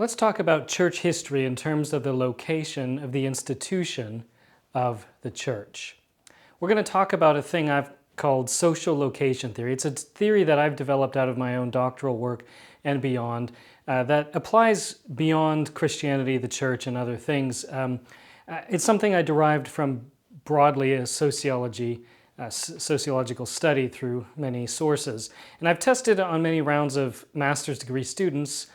Let's talk about church history in terms of the location of the institution of the church. We're going to talk about a thing I've called social location theory. It's a theory that I've developed out of my own doctoral work and beyond that applies beyond Christianity, the church, and other things. It's something I derived from broadly a sociological study through many sources. And I've tested it on many rounds of master's degree students,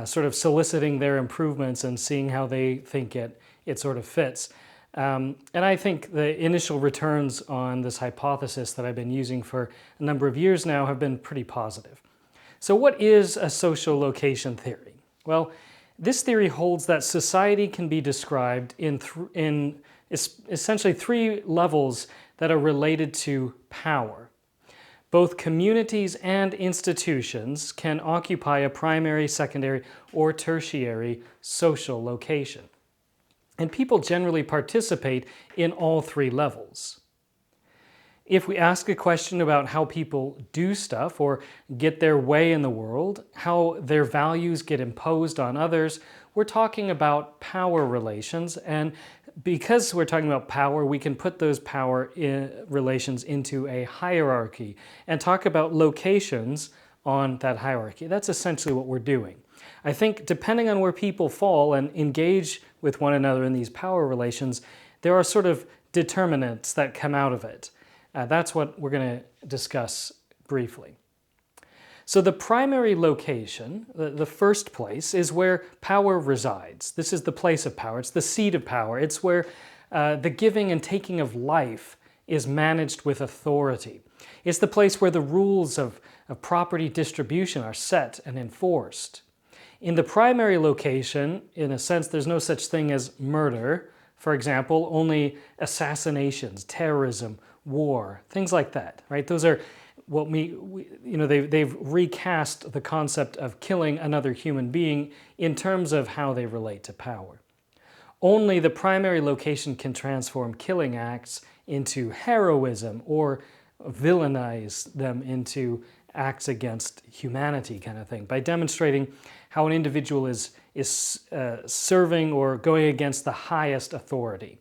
sort of soliciting their improvements and seeing how they think it sort of fits. And I think the initial returns on this hypothesis that I've been using for a number of years now have been pretty positive. So what is a social location theory? Well, this theory holds that society can be described in essentially three levels that are related to power. Both communities and institutions can occupy a primary, secondary, or tertiary social location. And people generally participate in all three levels. If we ask a question about how people do stuff or get their way in the world, how their values get imposed on others, we're talking about power relations. And because we're talking about power, we can put those power relations into a hierarchy and talk about locations on that hierarchy. That's essentially what we're doing. I think depending on where people fall and engage with one another in these power relations, there are sort of determinants that come out of it. That's what we're going to discuss briefly. So the primary location, the first place, is where power resides. This is the place of power. It's the seat of power. It's where the giving and taking of life is managed with authority. It's the place where the rules of property distribution are set and enforced. In the primary location, in a sense, there's no such thing as murder. For example, only assassinations, terrorism, war, things like that, right? Those are what they've recast the concept of killing another human being in terms of how they relate to power. Only the primary location can transform killing acts into heroism or villainize them into acts against humanity kind of thing by demonstrating how an individual is serving or going against the highest authority.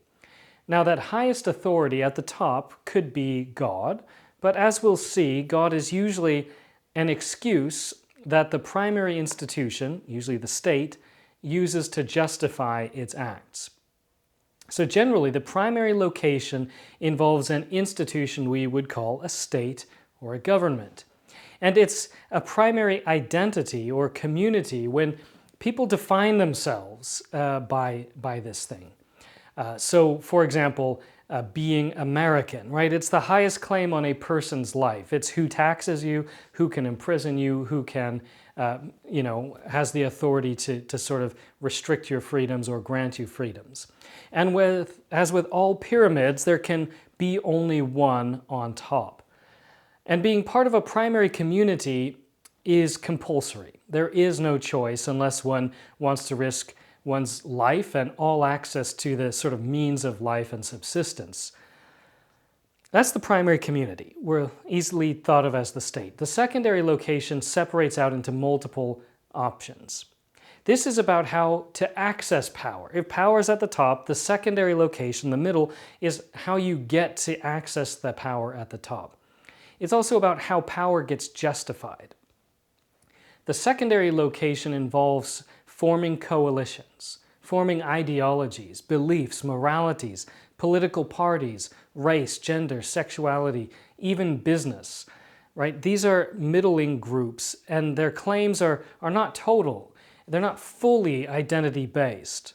Now that highest authority at the top could be God, but as we'll see, God is usually an excuse that the primary institution, usually the state, uses to justify its acts. So generally, the primary location involves an institution we would call a state or a government. And it's a primary identity or community when people define themselves by this thing. So, for example, being American, right? It's the highest claim on a person's life. It's who taxes you, who can imprison you, who can, has the authority to sort of restrict your freedoms or grant you freedoms. And as with all pyramids, there can be only one on top. And being part of a primary community is compulsory. There is no choice unless one wants to risk one's life and all access to the sort of means of life and subsistence. That's the primary community. We're easily thought of as the state. The secondary location separates out into multiple options. This is about how to access power. If power is at the top, the secondary location, the middle, is how you get to access the power at the top. It's also about how power gets justified. The secondary location involves forming coalitions, forming ideologies, beliefs, moralities, political parties, race, gender, sexuality, even business, right? These are middling groups, and their claims are not total. They're not fully identity-based.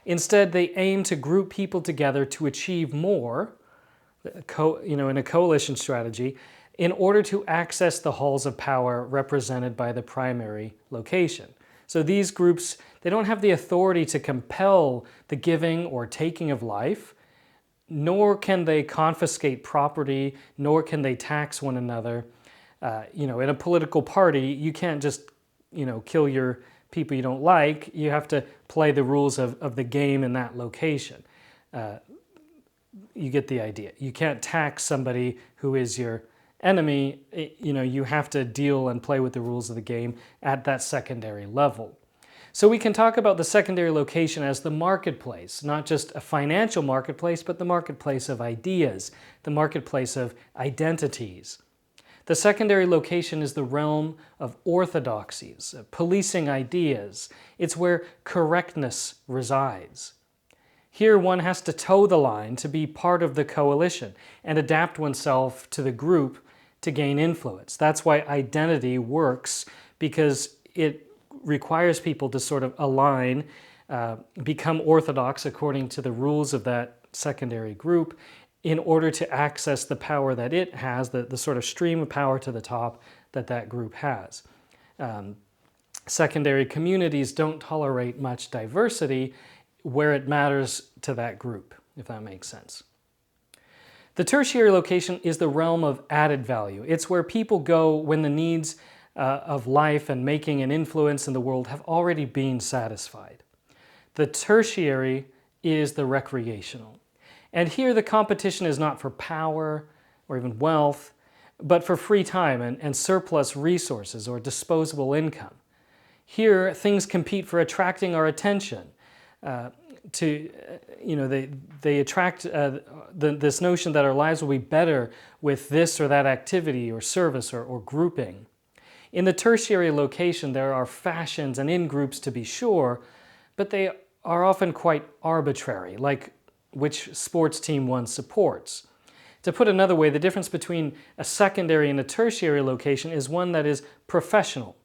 Instead, they aim to group people together to achieve more, in a coalition strategy, in order to access the halls of power represented by the primary location. So these groups, they don't have the authority to compel the giving or taking of life, nor can they confiscate property, nor can they tax one another. In a political party, you can't just, kill your people you don't like. You have to play the rules of the game in that location. You get the idea. You can't tax somebody who is your enemy. You have to deal and play with the rules of the game at that secondary level. So we can talk about the secondary location as the marketplace, not just a financial marketplace, but the marketplace of ideas, the marketplace of identities. The secondary location is the realm of orthodoxies, of policing ideas. It's where correctness resides. Here one has to toe the line to be part of the coalition and adapt oneself to the group to gain influence. That's why identity works, because it requires people to sort of align, become orthodox according to the rules of that secondary group in order to access the power that it has, the sort of stream of power to the top that that group has. Secondary communities don't tolerate much diversity where it matters to that group, if that makes sense. The tertiary location is the realm of added value. It's where people go when the needs of life and making an influence in the world have already been satisfied. The tertiary is the recreational. And here the competition is not for power or even wealth, but for free time and surplus resources or disposable income. Here things compete for attracting our attention. They attract this notion that our lives will be better with this or that activity or service or grouping. In the tertiary location, there are fashions and in-groups to be sure, but they are often quite arbitrary, like which sports team one supports. To put another way, the difference between a secondary and a tertiary location is one that is professional,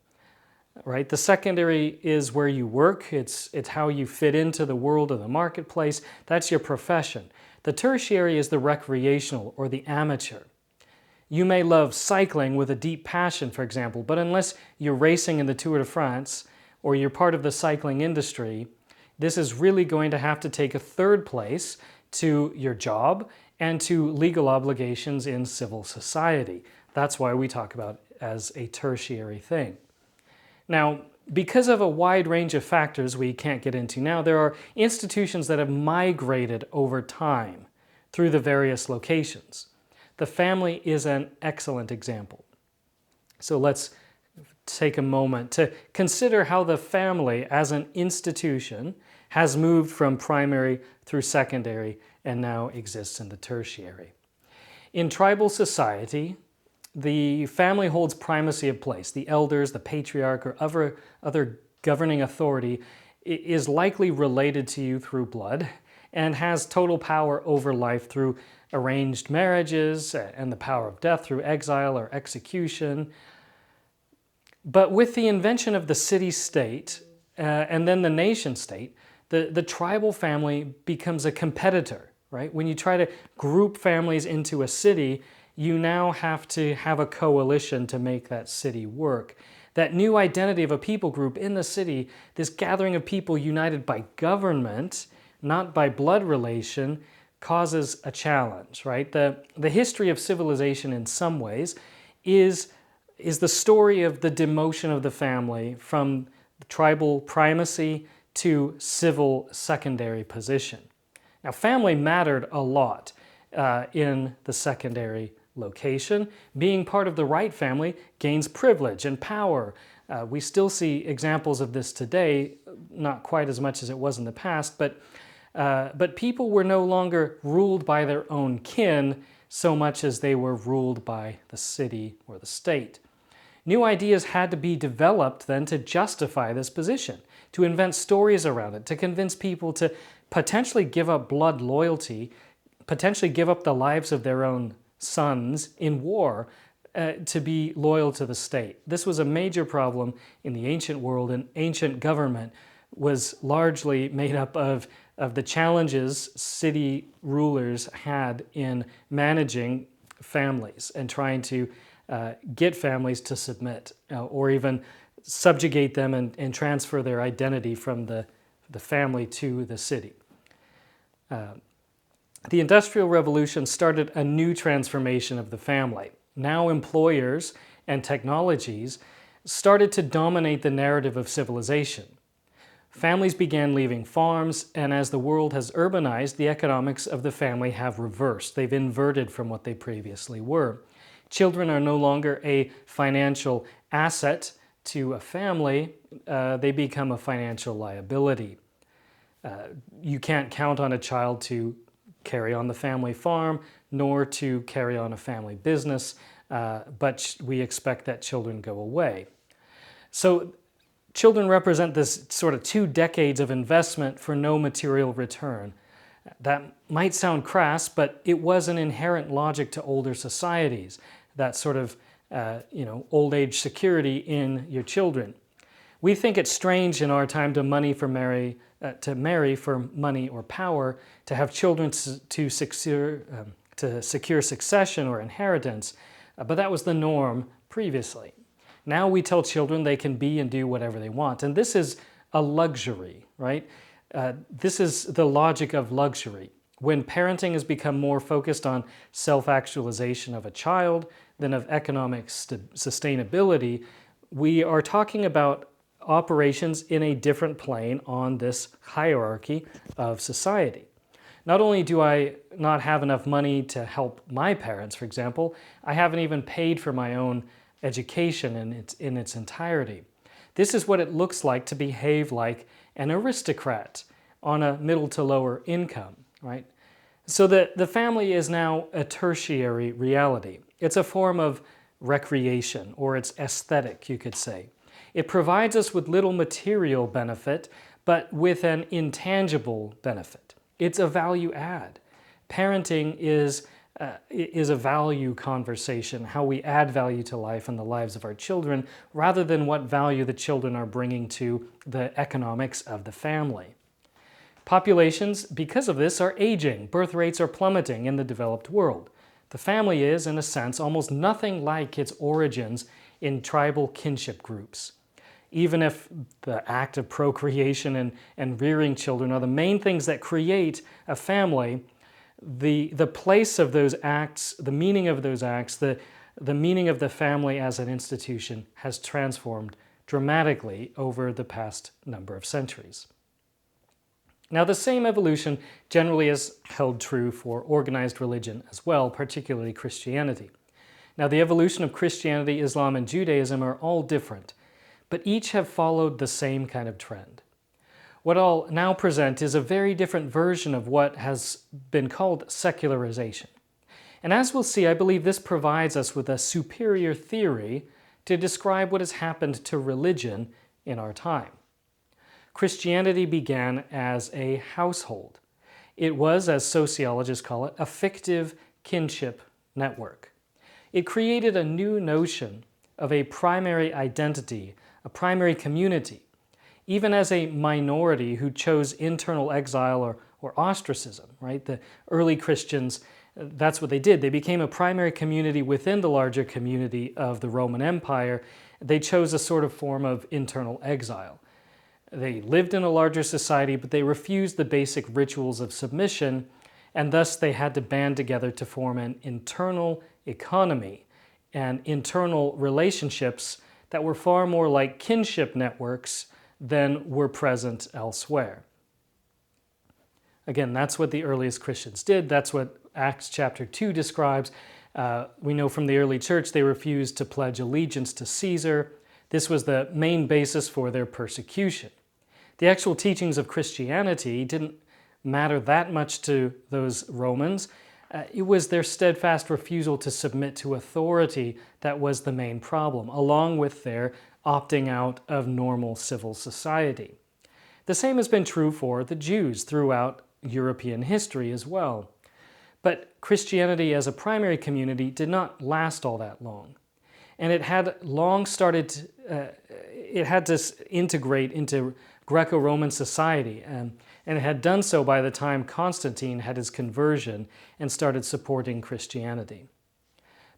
right? The secondary is where you work. It's how you fit into the world of the marketplace. That's your profession. The tertiary is the recreational or the amateur. You may love cycling with a deep passion, for example, but unless you're racing in the Tour de France or you're part of the cycling industry, this is really going to have to take a third place to your job and to legal obligations in civil society. That's why we talk about it as a tertiary thing. Now, because of a wide range of factors we can't get into now, there are institutions that have migrated over time through the various locations. The family is an excellent example. So let's take a moment to consider how the family as an institution has moved from primary through secondary and now exists in the tertiary. In tribal society, the family holds primacy of place. The elders, the patriarch, or other governing authority is likely related to you through blood and has total power over life through arranged marriages and the power of death through exile or execution. But with the invention of the city-state and then the nation-state, the tribal family becomes a competitor, right? When you try to group families into a city, you now have to have a coalition to make that city work. That new identity of a people group in the city, this gathering of people united by government, not by blood relation, causes a challenge, right? The history of civilization in some ways is the story of the demotion of the family from tribal primacy to civil secondary position. Now, family mattered a lot in the secondary location. Being part of the right family gains privilege and power. We still see examples of this today, not quite as much as it was in the past, but people were no longer ruled by their own kin so much as they were ruled by the city or the state. New ideas had to be developed then to justify this position, to invent stories around it, to convince people to potentially give up blood loyalty, potentially give up the lives of their own sons in war to be loyal to the state. This was a major problem in the ancient world, and ancient government was largely made up of the challenges city rulers had in managing families and trying to get families to submit or even subjugate them and transfer their identity from the family to the city. The Industrial Revolution started a new transformation of the family. Now employers and technologies started to dominate the narrative of civilization. Families began leaving farms, and as the world has urbanized, the economics of the family have reversed. They've inverted from what they previously were. Children are no longer a financial asset to a family, they become a financial liability. You can't count on a child to carry on the family farm, nor to carry on a family business, but we expect that children go away. So children represent this sort of 2 decades of investment for no material return. That might sound crass, but it was an inherent logic to older societies, that sort of old age security in your children. We think it's strange in our time to marry for money or power, to have children to secure succession or inheritance, but that was the norm previously. Now we tell children they can be and do whatever they want, and this is a luxury, right? This is the logic of luxury. When parenting has become more focused on self-actualization of a child than of economic sustainability, we are talking about operations in a different plane on this hierarchy of society. Not only do I not have enough money to help my parents, for example, I haven't even paid for my own education in its entirety. This is what it looks like to behave like an aristocrat on a middle to lower income, right? So the family is now a tertiary reality. It's a form of recreation, or it's aesthetic, you could say. It provides us with little material benefit, but with an intangible benefit. It's a value add. Parenting is a value conversation, how we add value to life and the lives of our children, rather than what value the children are bringing to the economics of the family. Populations, because of this, are aging. Birth rates are plummeting in the developed world. The family is, in a sense, almost nothing like its origins in tribal kinship groups. Even if the act of procreation and rearing children are the main things that create a family, the place of those acts, the meaning of those acts, the meaning of the family as an institution has transformed dramatically over the past number of centuries. Now, the same evolution generally is held true for organized religion as well, particularly Christianity. Now, the evolution of Christianity, Islam, and Judaism are all different, but each have followed the same kind of trend. What I'll now present is a very different version of what has been called secularization. And as we'll see, I believe this provides us with a superior theory to describe what has happened to religion in our time. Christianity began as a household. It was, as sociologists call it, a fictive kinship network. It created a new notion of a primary identity, a primary community, even as a minority who chose internal exile or ostracism, right? The early Christians, that's what they did. They became a primary community within the larger community of the Roman Empire. They chose a sort of form of internal exile. They lived in a larger society, but they refused the basic rituals of submission, and thus they had to band together to form an internal economy and internal relationships that were far more like kinship networks than were present elsewhere. Again, that's what the earliest Christians did. That's what Acts chapter 2 describes. We know from the early church they refused to pledge allegiance to Caesar. This was the main basis for their persecution. The actual teachings of Christianity didn't matter that much to those Romans. It was their steadfast refusal to submit to authority that was the main problem, along with their opting out of normal civil society. The same has been true for the Jews throughout European history as well. But Christianity as a primary community did not last all that long. And it had to integrate into Greco-Roman society, and it had done so by the time Constantine had his conversion and started supporting Christianity.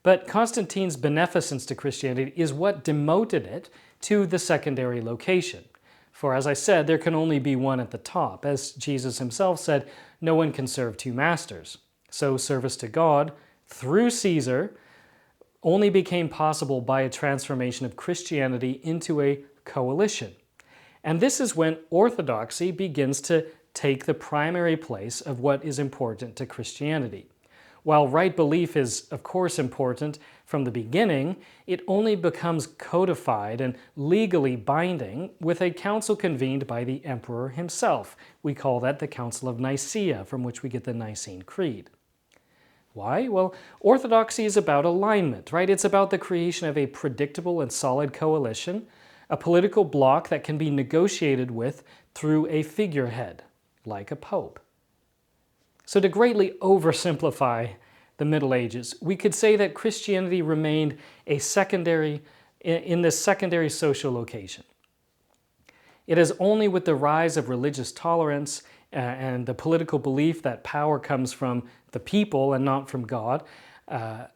But Constantine's beneficence to Christianity is what demoted it to the secondary location. For as I said, there can only be one at the top. As Jesus himself said, no one can serve 2 masters. So service to God through Caesar only became possible by a transformation of Christianity into a coalition. And this is when orthodoxy begins to take the primary place of what is important to Christianity. While right belief is, of course, important From the beginning, it only becomes codified and legally binding with a council convened by the emperor himself. We call that the Council of Nicaea, from which we get the Nicene Creed. Why? Well, orthodoxy is about alignment, right? It's about the creation of a predictable and solid coalition, a political bloc that can be negotiated with through a figurehead, like a pope. So to greatly oversimplify the Middle Ages, we could say that Christianity remained in this secondary social location. It is only with the rise of religious tolerance and the political belief that power comes from the people and not from God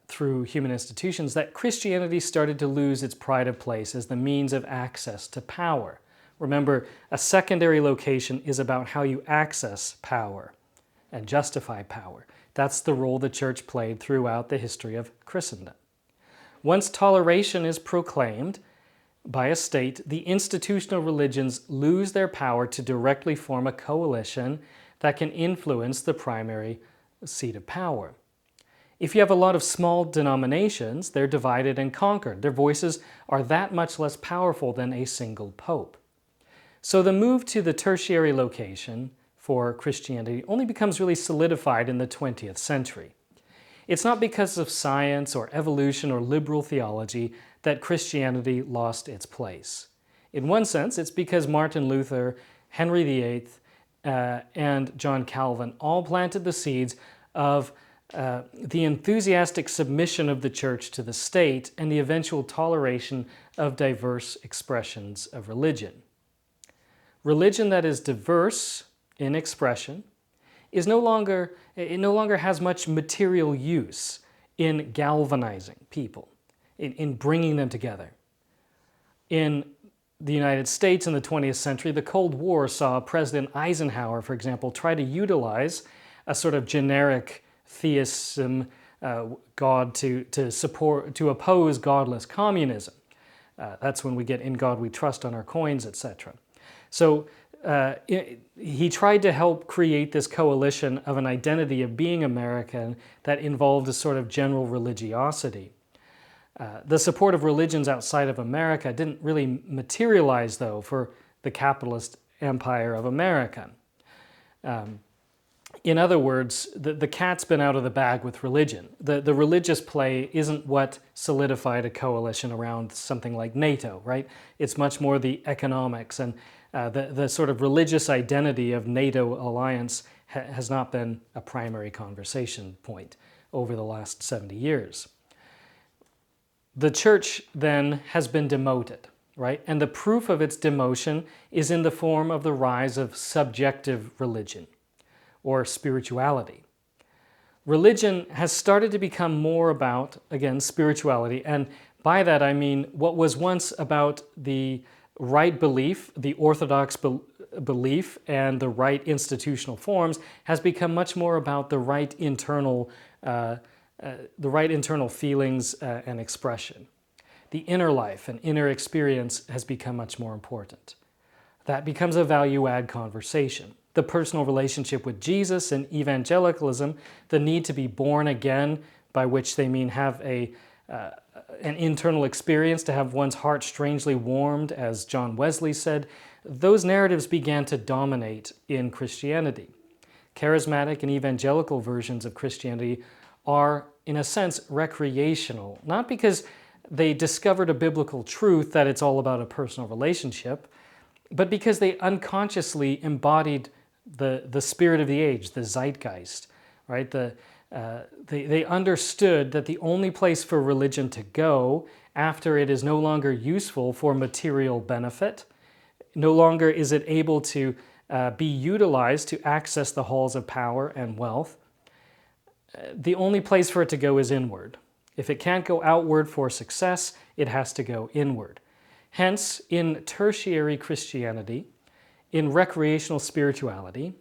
through human institutions that Christianity started to lose its pride of place as the means of access to power. Remember, a secondary location is about how you access power and justify power. That's the role the church played throughout the history of Christendom. Once toleration is proclaimed by a state, the institutional religions lose their power to directly form a coalition that can influence the primary seat of power. If you have a lot of small denominations, they're divided and conquered. Their voices are that much less powerful than a single pope. So the move to the tertiary location for Christianity only becomes really solidified in the 20th century. It's not because of science or evolution or liberal theology that Christianity lost its place. In one sense, it's because Martin Luther, Henry VIII, and John Calvin all planted the seeds of the enthusiastic submission of the church to the state and the eventual toleration of diverse expressions of religion. Religion that is diverse in expression it no longer has much material use in galvanizing people, in bringing them together. In the United States in the 20th century, the Cold War saw President Eisenhower, for example, try to utilize a sort of generic theism, God to oppose godless communism. That's when we get "In God We Trust" on our coins, etc. So he tried to help create this coalition of an identity of being American that involved a sort of general religiosity. The support of religions outside of America didn't really materialize, though, for the capitalist empire of America. In other words, the cat's been out of the bag with religion. The religious play isn't what solidified a coalition around something like NATO, right? It's much more the economics and the sort of religious identity of NATO alliance has not been a primary conversation point over the last 70 years. The church then has been demoted, right? And the proof of its demotion is in the form of the rise of subjective religion or spirituality. Religion has started to become more about, again, spirituality, and by that I mean what was once about the right belief, the orthodox belief, and the right institutional forms has become much more about the right internal feelings and expression. The inner life and inner experience has become much more important. That becomes a value-add conversation. The personal relationship with Jesus and evangelicalism, the need to be born again, by which they mean have an internal experience, to have one's heart strangely warmed, as John Wesley said, those narratives began to dominate in Christianity. Charismatic and evangelical versions of Christianity are, in a sense, recreational, not because they discovered a biblical truth that it's all about a personal relationship, but because they unconsciously embodied the spirit of the age, the zeitgeist, right? They understood that the only place for religion to go after it is no longer useful for material benefit, no longer is it able to be utilized to access the halls of power and wealth, the only place for it to go is inward. If it can't go outward for success, it has to go inward. Hence, in tertiary Christianity, in recreational spirituality,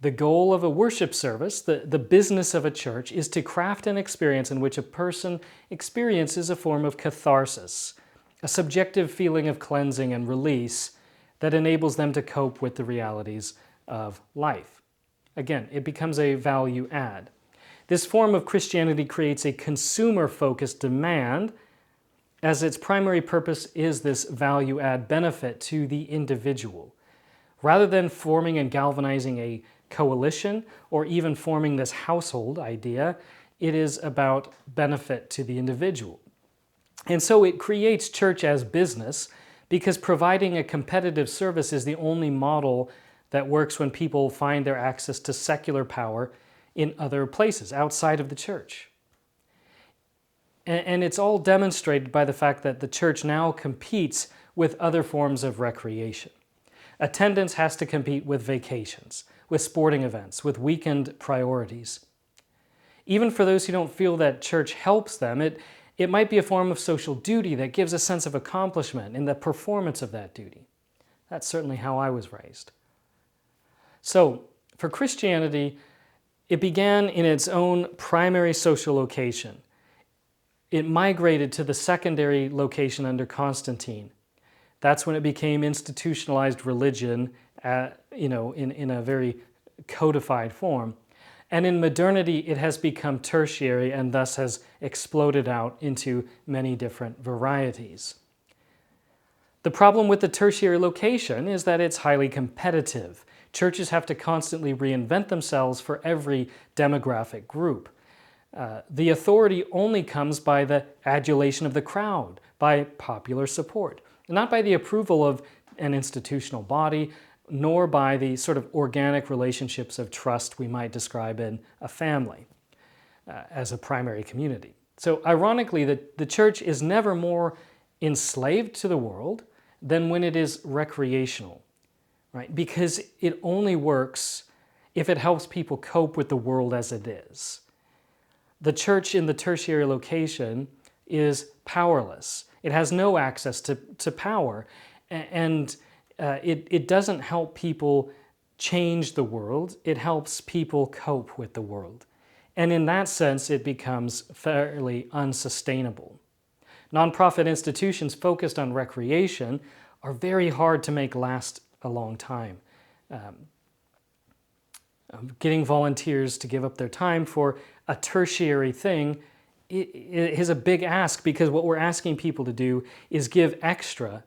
the goal of a worship service, the business of a church, is to craft an experience in which a person experiences a form of catharsis, a subjective feeling of cleansing and release that enables them to cope with the realities of life. Again, it becomes a value add. This form of Christianity creates a consumer-focused demand, as its primary purpose is this value-add benefit to the individual. Rather than forming and galvanizing a coalition or even forming this household idea, it is about benefit to the individual. And so it creates church as business, because providing a competitive service is the only model that works when people find their access to secular power in other places outside of the church. And it's all demonstrated by the fact that the church now competes with other forms of recreation. Attendance has to compete with vacations, with sporting events, with weekend priorities. Even for those who don't feel that church helps them, it might be a form of social duty that gives a sense of accomplishment in the performance of that duty. That's certainly how I was raised. So, for Christianity, it began in its own primary social location. It migrated to the secondary location under Constantine. That's when it became institutionalized religion, in a very codified form. And in modernity, it has become tertiary and thus has exploded out into many different varieties. The problem with the tertiary location is that it's highly competitive. Churches have to constantly reinvent themselves for every demographic group. The authority only comes by the adulation of the crowd, by popular support, not by the approval of an institutional body, nor by the sort of organic relationships of trust we might describe in a family as a primary community. So ironically, the church is never more enslaved to the world than when it is recreational, right? Because it only works if it helps people cope with the world as it is. The church in the tertiary location is powerless. It has no access to power, and it doesn't help people change the world. It helps people cope with the world. And in that sense, it becomes fairly unsustainable. Nonprofit institutions focused on recreation are very hard to make last a long time. Getting volunteers to give up their time for a tertiary thing is a big ask, because what we're asking people to do is give extra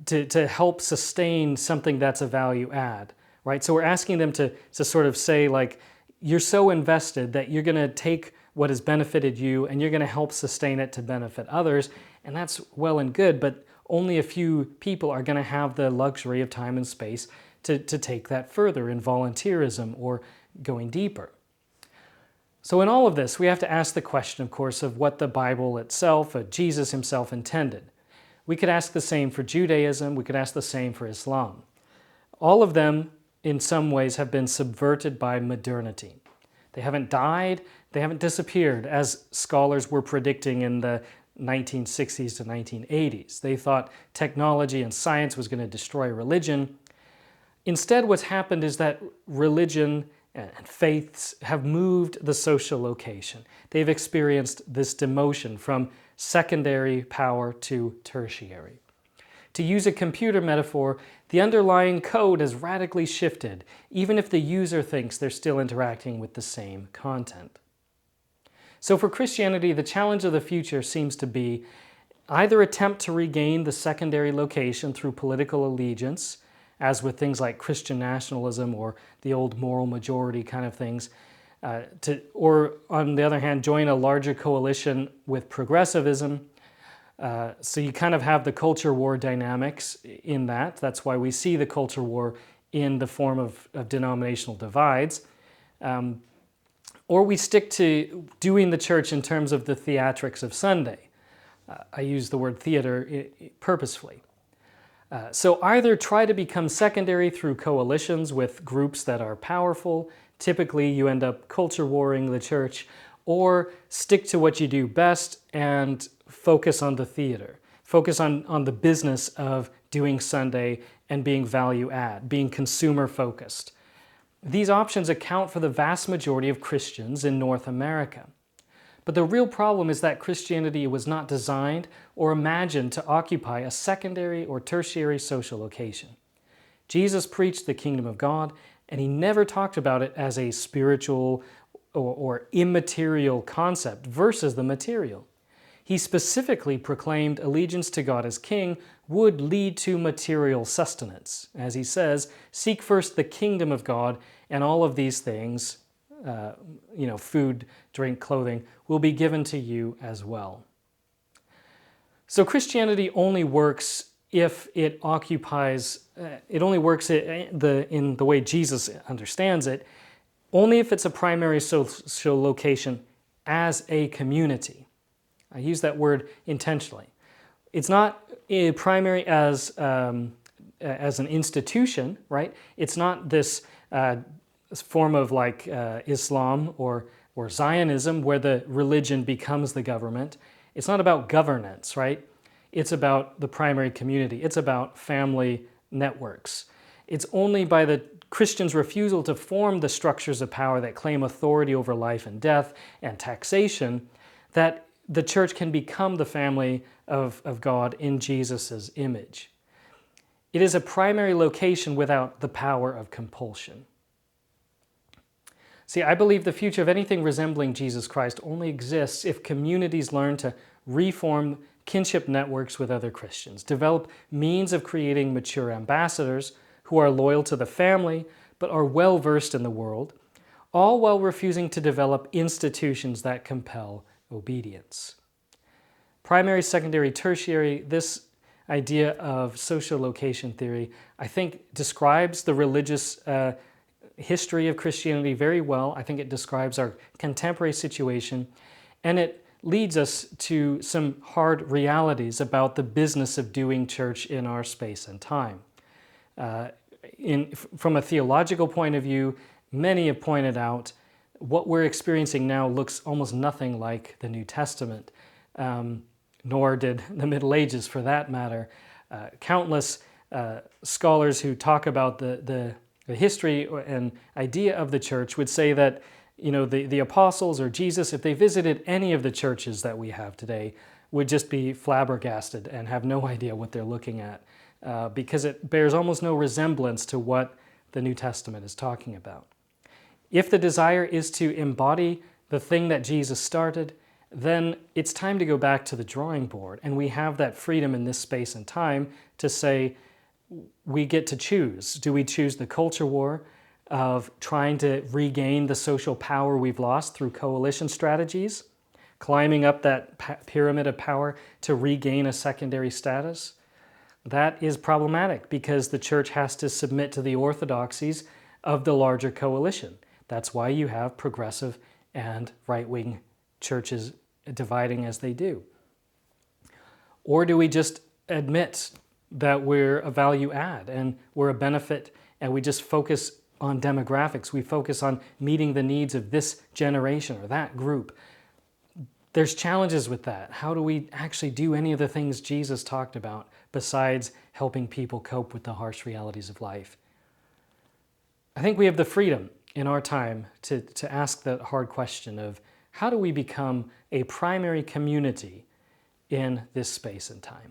to help sustain something that's a value add, right? So we're asking them to sort of say, like, you're so invested that you're going to take what has benefited you and you're going to help sustain it to benefit others, and that's well and good, but only a few people are going to have the luxury of time and space to take that further in volunteerism or going deeper. So in all of this, we have to ask the question, of course, of what the Bible itself, Jesus himself, intended. We could ask the same for Judaism, we could ask the same for Islam. All of them, in some ways, have been subverted by modernity. They haven't died, they haven't disappeared, as scholars were predicting in the 1960s to 1980s. They thought technology and science was going to destroy religion. Instead, what's happened is that religion and faiths have moved the social location. They've experienced this demotion from secondary power to tertiary. To use a computer metaphor, the underlying code has radically shifted, even if the user thinks they're still interacting with the same content. So for Christianity, the challenge of the future seems to be either attempt to regain the secondary location through political allegiance, as with things like Christian nationalism or the old moral majority kind of things, or on the other hand, join a larger coalition with progressivism. So you kind of have the culture war dynamics in that. That's why we see the culture war in the form of denominational divides. Or we stick to doing the church in terms of the theatrics of Sunday. I use the word theater purposefully. So either try to become secondary through coalitions with groups that are powerful, typically you end up culture warring the church, or stick to what you do best and focus on the theater. Focus on the business of doing Sunday and being value add, being consumer focused. These options account for the vast majority of Christians in North America. But the real problem is that Christianity was not designed or imagined to occupy a secondary or tertiary social location. Jesus preached the kingdom of God, and he never talked about it as a spiritual or immaterial concept versus the material. He specifically proclaimed allegiance to God as king would lead to material sustenance. As he says, seek first the kingdom of God, and all of these things, food, drink, clothing, will be given to you as well. So Christianity only works if it occupies, it only works in the way Jesus understands it, only if it's a primary social location as a community. I use that word intentionally. It's not a primary as an institution, right? It's not this form of like Islam or Zionism where the religion becomes the government. It's not about governance, right? It's about the primary community. It's about family networks. It's only by the Christians' refusal to form the structures of power that claim authority over life and death and taxation that the church can become the family of God in Jesus' image. It is a primary location without the power of compulsion. See, I believe the future of anything resembling Jesus Christ only exists if communities learn to reform kinship networks with other Christians, develop means of creating mature ambassadors who are loyal to the family but are well versed in the world, all while refusing to develop institutions that compel obedience. Primary, secondary, tertiary, this idea of social location theory, I think describes the religious history of Christianity very well. I think it describes our contemporary situation, and it leads us to some hard realities about the business of doing church in our space and time. From a theological point of view, many have pointed out what we're experiencing now looks almost nothing like the New Testament, nor did the Middle Ages for that matter. Countless scholars who talk about the history and idea of the church would say that the apostles or Jesus, if they visited any of the churches that we have today, would just be flabbergasted and have no idea what they're looking at because it bears almost no resemblance to what the New Testament is talking about. If the desire is to embody the thing that Jesus started, then it's time to go back to the drawing board, and we have that freedom in this space and time to say we get to choose. Do we choose the culture war of trying to regain the social power we've lost through coalition strategies, climbing up that pyramid of power to regain a secondary status? That is problematic because the church has to submit to the orthodoxies of the larger coalition. That's why you have progressive and right-wing churches dividing as they do. Or do we just admit that we're a value add and we're a benefit and we just focus on demographics, we focus on meeting the needs of this generation or that group? There's challenges with that. How do we actually do any of the things Jesus talked about besides helping people cope with the harsh realities of life? I think we have the freedom in our time to ask that hard question of how do we become a primary community in this space and time?